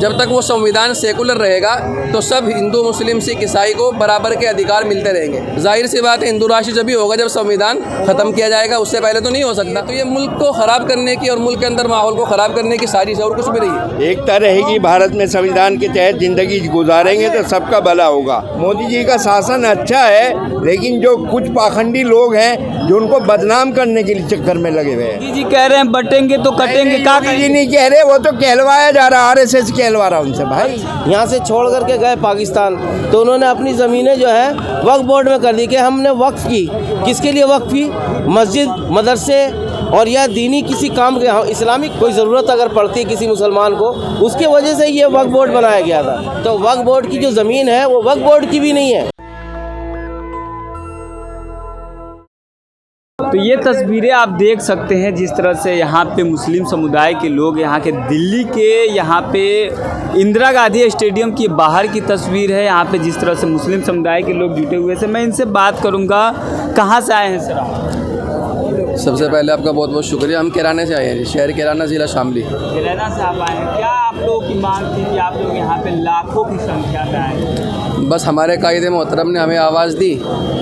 जब तक वो संविधान सेकुलर रहेगा तो सब हिंदू मुस्लिम सिख ईसाई को बराबर के अधिकार मिलते रहेंगे। जाहिर सी बात है, हिंदू राष्ट्र जब भी होगा जब संविधान खत्म किया जाएगा, उससे पहले तो नहीं हो सकता। तो ये मुल्क को खराब करने की और मुल्क के अंदर माहौल को खराब करने की साजिश और कुछ भी नहीं है। एकता रहेगी, भारत में संविधान के तहत जिंदगी गुजारेंगे तो सबका भला होगा। मोदी जी का शासन अच्छा है, लेकिन जो कुछ पाखंडी लोग हैं जो उनको बदनाम करने के लिए चक्कर में लगे हुए हैं। मोदी जी कह रहे हैं बटेंगे तो कटेंगे, क्या जी नहीं कह रहे, वो तो कहलवाया जा रहा, RSS कहलवा रहा उनसे। भाई यहाँ से छोड़ करके गए पाकिस्तान, तो उन्होंने अपनी ज़मीनें जो है वक्फ बोर्ड में कर दी कि हमने वक्फ की। किसके लिए वक्फ की? मस्जिद, मदरसे और या दीनी किसी काम के, इस्लामिक कोई ज़रूरत अगर पड़ती है किसी मुसलमान को, उसके वजह से ये वक्फ बोर्ड बनाया गया था। तो वक्फ बोर्ड की जो ज़मीन है वो वक्फ बोर्ड की भी नहीं है। तो ये तस्वीरें आप देख सकते हैं जिस तरह से यहाँ पे मुस्लिम समुदाय के लोग, यहाँ के दिल्ली के यहाँ पे इंदिरा गांधी स्टेडियम की बाहर की तस्वीर है। यहाँ पे जिस तरह से मुस्लिम समुदाय के लोग जुटे हुए हैं, मैं इनसे बात करूँगा। कहाँ से आए हैं सर आप? सबसे पहले आपका बहुत बहुत शुक्रिया। हम कैराना से आए हैं, शहर कैराना, ज़िला शामली। कैराना से आप आए हैं, क्या आप लोगों की मांग थी कि आप लोग यहाँ पे लाखों की संख्या में आए? बस हमारे कायदे मोहतरम ने हमें आवाज़ दी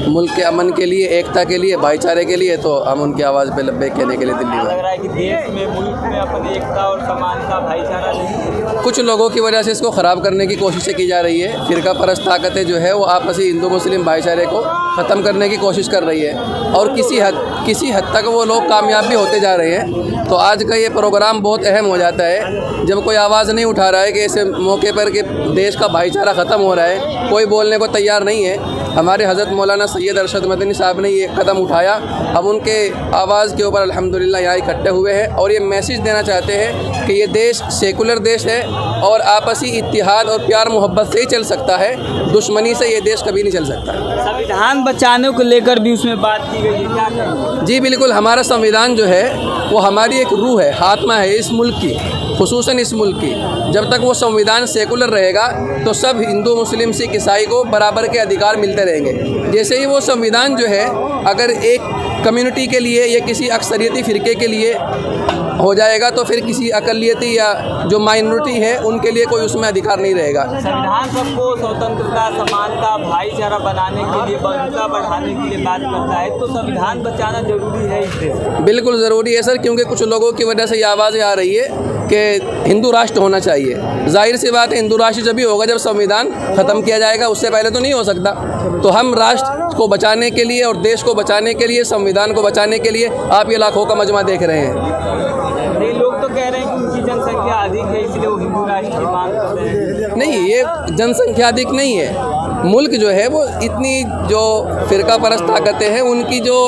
मुल्क के अमन के लिए, एकता के लिए, भाईचारे के लिए, तो हम उनकी आवाज़ पे लब्बैक कहने के लिए दिल्ली में। लग रहा है कि देश में, मुल्क में अपन एकता और समानता, भाईचारा नहीं, कुछ लोगों की वजह से इसको ख़राब करने की कोशिशें की जा रही है। फ़िरका परस्त ताकतें जो है वो आपसी हिंदू मुस्लिम भाईचारे को ख़त्म करने की कोशिश कर रही है, और किसी हद तक वो लोग कामयाब भी होते जा रहे हैं। तो आज का ये प्रोग्राम बहुत अहम हो जाता है जब कोई आवाज़ नहीं उठा रहा है कि ऐसे मौके पर कि देश का भाईचारा ख़त्म हो रहा है, कोई बोलने को तैयार नहीं है। हमारे हज़रत मौलाना सैयद अरशद मदनी साहब ने ये कदम उठाया। अब उनके आवाज़ के ऊपर अल्हम्दुलिल्लाह यहाँ इकट्ठे हुए हैं और ये मैसेज देना चाहते हैं कि ये देश सेकुलर देश है और आपसी इत्तिहाद और प्यार मोहब्बत से ही चल सकता है, दुश्मनी से ये देश कभी नहीं चल सकता। संविधान बचाने को लेकर भी उसमें बात की गई है, क्या कहेंगे? जी बिल्कुल, हमारा संविधान जो है वो हमारी एक रूह है, आत्मा है इस मुल्क की, खुसूसन इस मुल्क की। जब तक वो संविधान सेकुलर रहेगा तो सब हिंदू मुस्लिम सिख ईसाई को बराबर के अधिकार मिलते रहेंगे। जैसे ही वो संविधान जो है अगर एक कम्युनिटी के लिए या किसी अक्सरियती फ़िरके के लिए हो जाएगा तो फिर किसी अकलियती या जो माइनॉरिटी है उनके लिए कोई उसमें अधिकार नहीं रहेगा। संविधान सबको स्वतंत्रता, समानता, भाईचारा बनाने के लिए, बंधुता बढ़ाने के लिए बात करता है, तो संविधान बचाना जरूरी है इस देश में। बिल्कुल ज़रूरी है सर, क्योंकि कुछ लोगों की वजह से ये आवाज़ें आ रही है कि हिंदू राष्ट्र होना चाहिए। जाहिर सी बात है, हिंदू राष्ट्र जब भी होगा जब संविधान ख़त्म किया जाएगा, उससे पहले तो नहीं हो सकता। तो हम राष्ट्र को बचाने के लिए और देश को बचाने के लिए, संविधान को बचाने के लिए आप ये लाखों का मजमा देख रहे हैं। लोग तो कह रहे हैं कि उनकी जनसंख्या अधिक है इसलिए वो हिंदू राष्ट्र की मांग कर रहे हैं। नहीं, ये जनसंख्या अधिक नहीं है। मुल्क जो है वो इतनी जो फ़िरका परस्त ताकतें हैं उनकी जो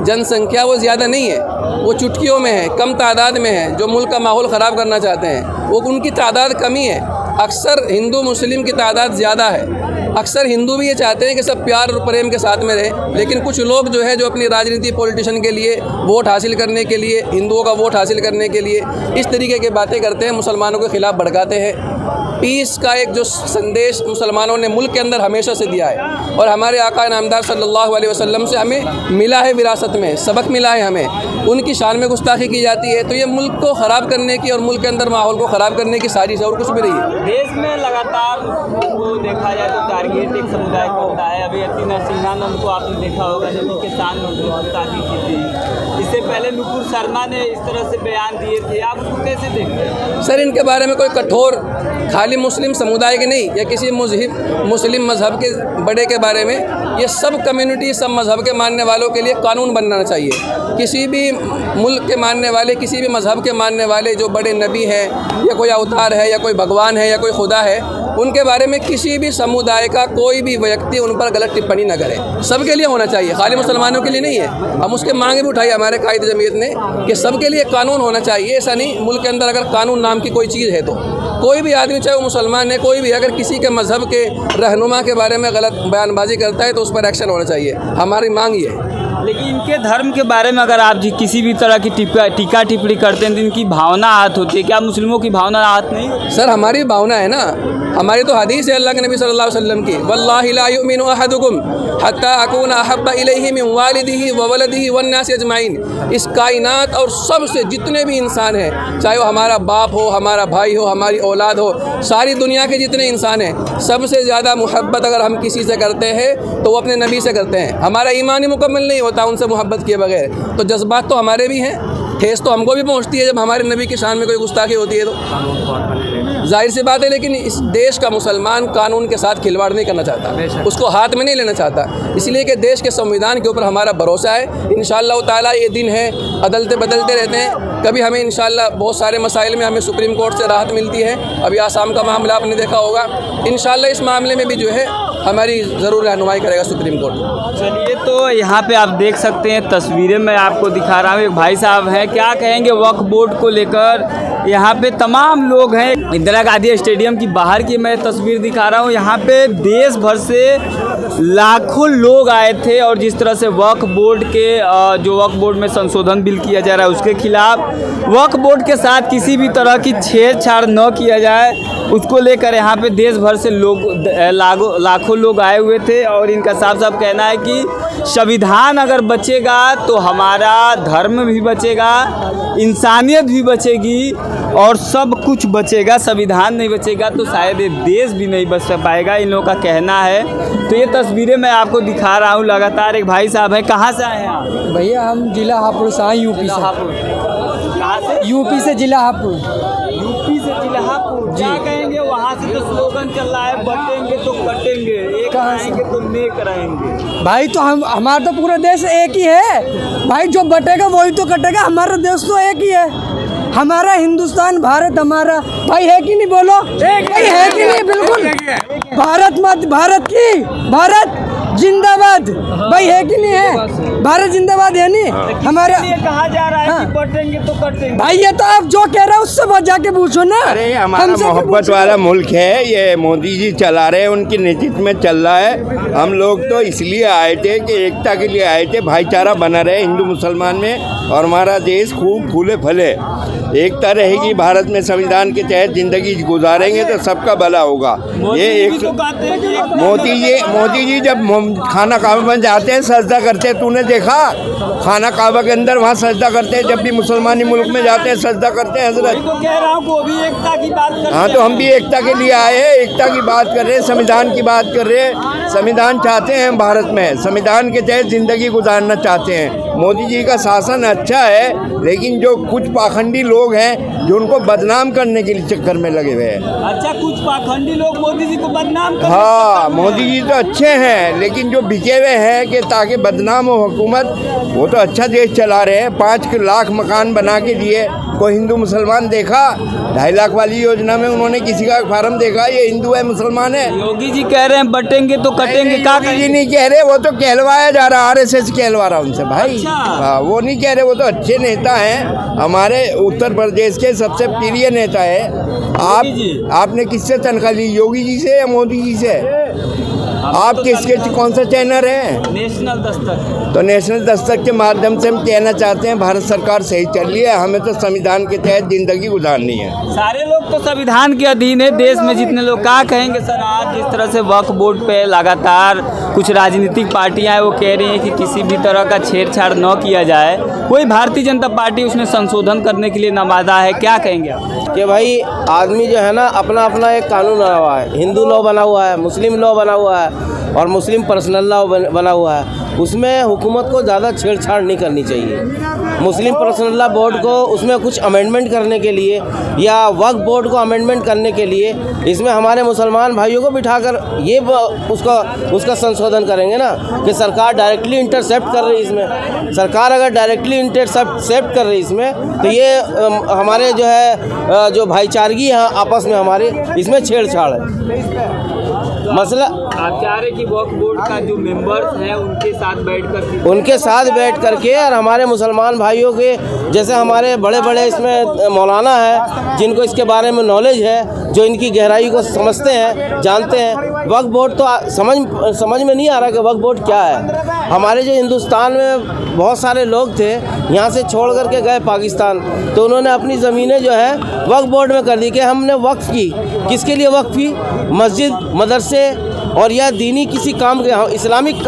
जनसंख्या वो ज़्यादा नहीं है, वो चुटकियों में है, कम तादाद में है। जो मुल्क का माहौल ख़राब करना चाहते हैं वो उनकी तादाद कमी है। अक्सर हिंदू मुस्लिम की तादाद ज़्यादा है। अक्सर हिंदू भी ये चाहते हैं कि सब प्यार और प्रेम के साथ में रहें, लेकिन कुछ लोग जो है जो अपनी राजनीति पॉलिटिशियन के लिए वोट हासिल करने के लिए, हिंदुओं का वोट हासिल करने के लिए इस तरीके की बातें करते हैं, मुसलमानों के ख़िलाफ़ भड़काते हैं। पीस का एक जो संदेश मुसलमानों ने मुल्क के अंदर हमेशा से दिया है और हमारे आका नामदार सल्लल्लाहु अलैहि वसल्लम से हमें मिला है, विरासत में सबक मिला है हमें, उनकी शान में गुस्ताखी की जाती है। तो ये मुल्क को ख़राब करने की और मुल्क के अंदर माहौल को ख़राब करने की साजिश है और कुछ भी नहीं है। देश में लगातार वो देखा जाए तो टारगेट एक समुदाय को होता है। अभी अति नरसिंहानंद को आपने देखा होगा जब उनके साथ में शादी की थी, इससे पहले नुपुर शर्मा ने इस तरह से बयान दिए थे, आप उसको कैसे देखते हैं? सर, इनके बारे में कोई कठोर, खाली मुस्लिम समुदाय के नहीं या किसी मुस्लिम मज़हब के बड़े के बारे में, ये सब कम्युनिटी, सब मज़हब के मानने वालों के लिए कानून बनना चाहिए। किसी भी मुल्क के मानने वाले, किसी भी मज़हब के मानने वाले जो बड़े नबी हैं या कोई अवतार है या कोई भगवान है या कोई खुदा है, उनके बारे में किसी भी समुदाय का कोई भी व्यक्ति उन पर गलत टिप्पणी न करे। सबके लिए होना चाहिए, खाली मुसलमानों के लिए नहीं है। हम उसके मांग भी उठाई हमारे कायदे जमीयत ने कि सबके लिए कानून होना चाहिए। ऐसा नहीं, मुल्क के अंदर अगर कानून नाम की कोई चीज़ है तो कोई भी आदमी, चाहे वो मुसलमान है, कोई भी अगर किसी के मज़हब के रहनुमा के बारे में गलत बयानबाजी करता है तो उस पर एक्शन होना चाहिए। हमारी मांग ये है। लेकिन इनके धर्म के बारे में अगर आप जी किसी भी तरह की टीका टिप्पणी करते हैं तो इनकी भावना आहत होती है, क्या मुस्लिमों की भावना आहत नहीं होती? सर हमारी भावना है ना, हमारी तो हदीस है अल्लाह के नबी सल्लल्लाहु अलैहि वसल्लम की, वल्लाहि ला युमिनु अहदुकुम हत्ता अकूना अहब्बा इलैहि मिन वालिदिही व वलदिही वन नास अजमाइन। इस कायनात और सबसे जितने भी इंसान हैं, चाहे वो हमारा बाप हो, हमारा भाई हो, हमारी औलाद हो, सारी दुनिया के जितने इंसान हैं, सबसे ज़्यादा मोहब्बत अगर हम किसी से करते हैं तो वो अपने नबी से करते हैं। हमारा ईमान ही मुकम्मल नहीं होता उनसे मोहब्बत किए बगैर। तो जज्बात तो हमारे भी हैं, ठेस तो हमको भी पहुंचती है जब हमारे नबी की शान में कोई गुस्ताखी होती है तो जाहिर सी बात है। लेकिन इस देश का मुसलमान कानून के साथ खिलवाड़ नहीं करना चाहता, उसको हाथ में नहीं लेना चाहता, इसलिए कि देश के संविधान के ऊपर हमारा भरोसा है। इंशाअल्लाह ताला ये दिन है, अदलतें बदलते रहते हैं, कभी हमें इंशाअल्लाह बहुत सारे मसाइल में हमें सुप्रीम कोर्ट से राहत मिलती है। अभी आसाम का मामला आपने देखा होगा, इंशाअल्लाह इस मामले में भी जो है हमारी ज़रूर रहनुमाई करेगा सुप्रीम कोर्ट। चलिए, तो यहाँ पे आप देख सकते हैं तस्वीरें मैं आपको दिखा रहा हूँ, एक भाई साहब हैं, क्या कहेंगे वक्फ बोर्ड को लेकर? यहाँ पे तमाम लोग हैं, इंदिरा गांधी स्टेडियम की बाहर की मैं तस्वीर दिखा रहा हूँ। यहाँ पे देश भर से लाखों लोग आए थे और जिस तरह से वक्फ बोर्ड के जो वक्फ बोर्ड में संशोधन बिल किया जा रहा है उसके खिलाफ, वक्फ बोर्ड के साथ किसी भी तरह की छेड़छाड़ न किया जाए उसको लेकर यहाँ पे देश भर से लोग लाखों लोग आए हुए थे। और इनका साफ साफ कहना है कि संविधान अगर बचेगा तो हमारा धर्म भी बचेगा, इंसानियत भी बचेगी और सब कुछ बचेगा। संविधान नहीं बचेगा तो शायद ये देश भी नहीं बच पाएगा, इन लोगों का कहना है। तो ये तस्वीरें मैं आपको दिखा रहा हूँ लगातार। एक भाई साहब हैं, कहाँ से आए हैं आप? भैया हम जिला हापुड़ से आए, यूपी से। कहाँ से? यूपी से जिला हापुड़। यूपी से जिला हापुड़। क्या कहेंगे? वहाँ से तो स्लोगन चल रहा है, बटेंगे तो कटेंगे, एक आएंगे तो नेक रहेंगे। भाई तो हमारा तो पूरा देश एक ही है भाई, जो बटेगा वही तो कटेगा। हमारा देश तो एक ही है, हमारा हिंदुस्तान, भारत हमारा भाई है कि नहीं? बोलो भाई है कि नहीं? बिल्कुल, भारत मत, भारत की, भारत जिंदाबाद भाई है कि नहीं? है भारत जिंदाबाद है नहीं? हमारे कहा जा रहा है कि बटेंगे तो कटेंगे। भाई ये तो आप जो कह रहे हो उससे बच जाके पूछो ना। अरे हमारा मोहब्बत वाला मुल्क है, ये मोदी जी चला रहे हैं, उनके नेतृत्व में चल रहा है। हम लोग तो इसलिए आए थे कि एकता के लिए आए थे, भाईचारा बना रहे हिंदू मुसलमान में और हमारा देश खूब फूले फले। एकता रहेगी, भारत में संविधान के तहत जिंदगी गुजारेंगे तो सबका भला होगा। ये एक मोदी जी जब खाना काबा में जाते हैं सजदा करते हैं, तूने देखा? खाना काबा के अंदर वहाँ सजदा करते हैं, जब भी मुसलमानी मुल्क में जाते हैं सजदा करते हैं हजरत। तो कह रहा हूँ वो भी एकता की बात कर। हाँ तो हम भी एकता के लिए आए हैं, एकता की बात कर रहे हैं, संविधान की बात कर रहे हैं। संविधान चाहते हैं भारत में, संविधान के तहत जिंदगी गुजारना चाहते हैं। मोदी जी का शासन अच्छा है, लेकिन जो कुछ पाखंडी लोग हैं जो उनको बदनाम करने के लिए चक्कर में लगे हुए हैं। अच्छा, कुछ पाखंडी लोग मोदी जी को बदनाम कर। हाँ, मोदी जी तो अच्छे हैं, लेकिन जो बिके हुए हैं कि ताकि बदनाम हो हुकूमत, वो तो अच्छा देश चला रहे हैं। 5 लाख मकान बना के दिए। कोई हिंदू मुसलमान देखा? 2.5 लाख वाली योजना में उन्होंने किसी का फार्म देखा ये हिंदू है मुसलमान है? योगी जी कह रहे हैं बटेंगे तो कटेंगे। योगी जी नहीं कह रहे, वो तो कहलवाया जा रहा, RSS कहलवा रहा उनसे भाई। अच्छा। हाँ, वो नहीं कह रहे, वो तो अच्छे नेता हैं, हमारे उत्तर प्रदेश के सबसे प्रिय नेता है। आपने किससे तनख्वाह ली, योगी जी से या मोदी जी से? आप किसके कौन सा चैनल है? नेशनल दस्तक। तो नेशनल दस्तक के माध्यम से हम कहना चाहते हैं भारत सरकार सही चल रही है, हमें तो संविधान के तहत जिंदगी गुजारनी है। सारे लोग तो संविधान के अधीन है देश में जितने लोग। क्या कहेंगे सर, आज जिस तरह से वक्फ बोर्ड पे लगातार कुछ राजनीतिक पार्टियां हैं वो कह रही हैं कि किसी भी तरह का छेड़छाड़ न किया जाए, कोई भारतीय जनता पार्टी उसमें संशोधन करने के लिए नामादा है, क्या कहेंगे आप? कि भाई आदमी जो है ना अपना अपना एक कानून बना हुआ है, हिंदू लॉ बना हुआ है, मुस्लिम लॉ बना हुआ है और मुस्लिम पर्सनल लॉ बना हुआ है। उसमें हुकूमत को ज़्यादा छेड़छाड़ नहीं करनी चाहिए। मुस्लिम पर्सनल लॉ बोर्ड को उसमें कुछ अमेंडमेंट करने के लिए या वक्फ बोर्ड को अमेंडमेंट करने के लिए इसमें हमारे मुसलमान भाइयों को बिठाकर ये उसका संशोधन करेंगे ना कि सरकार डायरेक्टली इंटरसेप्ट कर रही है इसमें। सरकार अगर डायरेक्टली इंटरसेप्ट कर रही है इसमें तो ये हमारे जो है जो भाईचारगी है आपस में हमारे, इसमें छेड़छाड़ है। मसला आप चाह रहे कि वक्फ बोर्ड का जो मेंबर्स हैं उनके साथ बैठ करके और हमारे मुसलमान भाइयों के जैसे हमारे बड़े बड़े इसमें मौलाना है जिनको इसके बारे में नॉलेज है, जो इनकी गहराई को समझते हैं, जानते हैं। वक्फ बोर्ड तो समझ में नहीं आ रहा कि वक्फ बोर्ड क्या है। हमारे जो हिंदुस्तान में बहुत सारे लोग थे, यहाँ से छोड़ करके गए पाकिस्तान, तो उन्होंने अपनी ज़मीनें जो है वक्फ बोर्ड में कर दी कि हमने वक्फ की। किसके लिए वक्फ की? मस्जिद, मदरसे और या दीनी किसी काम के, इस्लामिक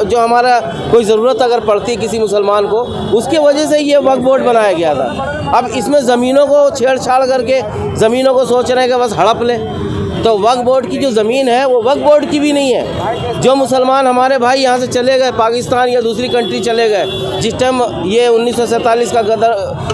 जो हमारा कोई ज़रूरत अगर पड़ती है किसी मुसलमान को, उसके वजह से ये वक्फ बोर्ड बनाया गया था। अब इसमें ज़मीनों को छेड़छाड़ करके ज़मीनों को सोच रहे हैं कि बस हड़प ले। तो वक्फ बोर्ड की जो ज़मीन है वो वक्फ बोर्ड की भी नहीं है। जो मुसलमान हमारे भाई यहाँ से चले गए, पाकिस्तान या दूसरी कंट्री चले गए, जिस टाइम ये 1947 का गदर,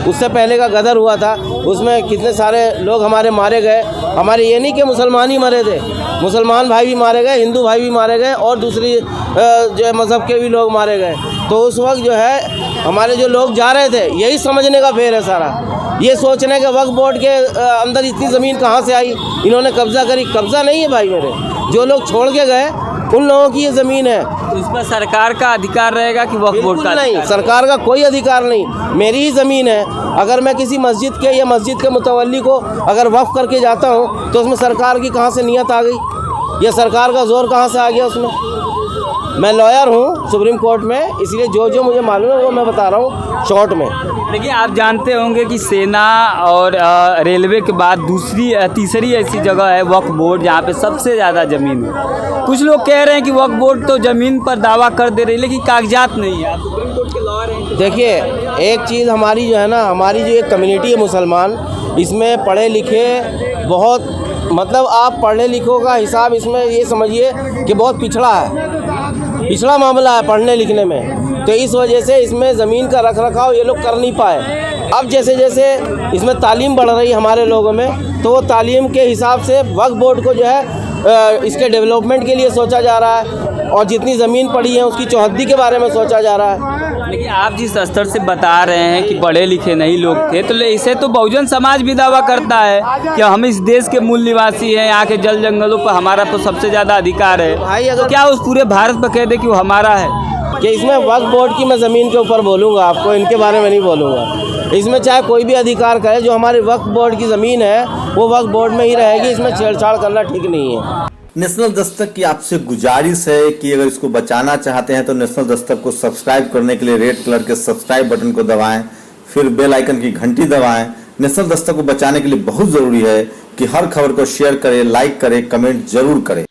उससे पहले का गदर हुआ था, उसमें कितने सारे लोग हमारे मारे गए। हमारे ये नहीं कि मुसलमान ही मरे थे, मुसलमान भाई भी मारे गए, हिंदू भाई भी मारे गए और दूसरी जो है मज़हब के भी लोग मारे गए। तो उस वक्त जो है हमारे जो लोग जा रहे थे, यही समझने का फेर है सारा, ये सोचने के वक्फ बोर्ड के अंदर इतनी ज़मीन कहाँ से आई, इन्होंने कब्ज़ा करी। कब्ज़ा नहीं है भाई मेरे, जो लोग छोड़ के गए उन लोगों की ये ज़मीन है। तो इस पर सरकार का अधिकार रहेगा कि वक्फ बोर्ड का? नहीं, सरकार का कोई अधिकार नहीं, मेरी ही ज़मीन है। अगर मैं किसी मस्जिद के या मस्जिद के मुतवल्ली को अगर वक्फ करके जाता हूँ तो उसमें सरकार की कहाँ से नियत आ गई, या सरकार का जोर कहाँ से आ गया उसमें? मैं लॉयर हूँ सुप्रीम कोर्ट में, इसलिए जो मुझे मालूम है वो मैं बता रहा हूँ शॉर्ट में। देखिए, आप जानते होंगे कि सेना और रेलवे के बाद तीसरी ऐसी जगह है वक्फ बोर्ड, जहाँ पे सबसे ज़्यादा ज़मीन है। कुछ लोग कह रहे हैं कि वक्फ बोर्ड तो ज़मीन पर दावा कर दे रही है, लेकिन कागजात नहीं है। आप सुप्रीम कोर्ट के लॉयर हैं। देखिए, एक चीज़ हमारी जो है ना, हमारी जो एक कम्युनिटी है मुसलमान, इसमें पढ़े लिखे बहुत, मतलब आप पढ़े लिखों का हिसाब इसमें ये समझिए कि बहुत पिछड़ा है, पिछड़ा मामला है पढ़ने लिखने में। तो इस वजह से इसमें ज़मीन का रख रखाव ये लोग कर नहीं पाए। अब जैसे जैसे इसमें तालीम बढ़ रही है हमारे लोगों में, तो वो तालीम के हिसाब से वक्फ बोर्ड को जो है इसके डेवलपमेंट के लिए सोचा जा रहा है, और जितनी ज़मीन पड़ी है उसकी चौहद्दी के बारे में सोचा जा रहा है। लेकिन आप जिस स्तर से बता रहे हैं कि पढ़े लिखे नहीं लोग थे, तो इसे तो बहुजन समाज भी दावा करता है कि हम इस देश के मूल निवासी हैं, यहाँ के जल जंगलों पर हमारा तो सबसे ज़्यादा अधिकार है। भाई अगर क्या उस पूरे भारत पर कह दे कि वो हमारा है? कि इसमें वक्फ बोर्ड की मैं ज़मीन के ऊपर बोलूँगा, आपको इनके बारे में नहीं बोलूँगा। इसमें चाहे कोई भी अधिकार करे, जो हमारी वक्फ बोर्ड की ज़मीन है वो वक्फ बोर्ड में ही रहेगी, इसमें छेड़छाड़ करना ठीक नहीं है। नेशनल दस्तक की आपसे गुजारिश है कि अगर इसको बचाना चाहते हैं तो नेशनल दस्तक को सब्सक्राइब करने के लिए रेड कलर के सब्सक्राइब बटन को दबाएं, फिर बेल आइकन की घंटी दबाएं। नेशनल दस्तक को बचाने के लिए बहुत जरूरी है कि हर खबर को शेयर करें, लाइक करें, कमेंट जरूर करें।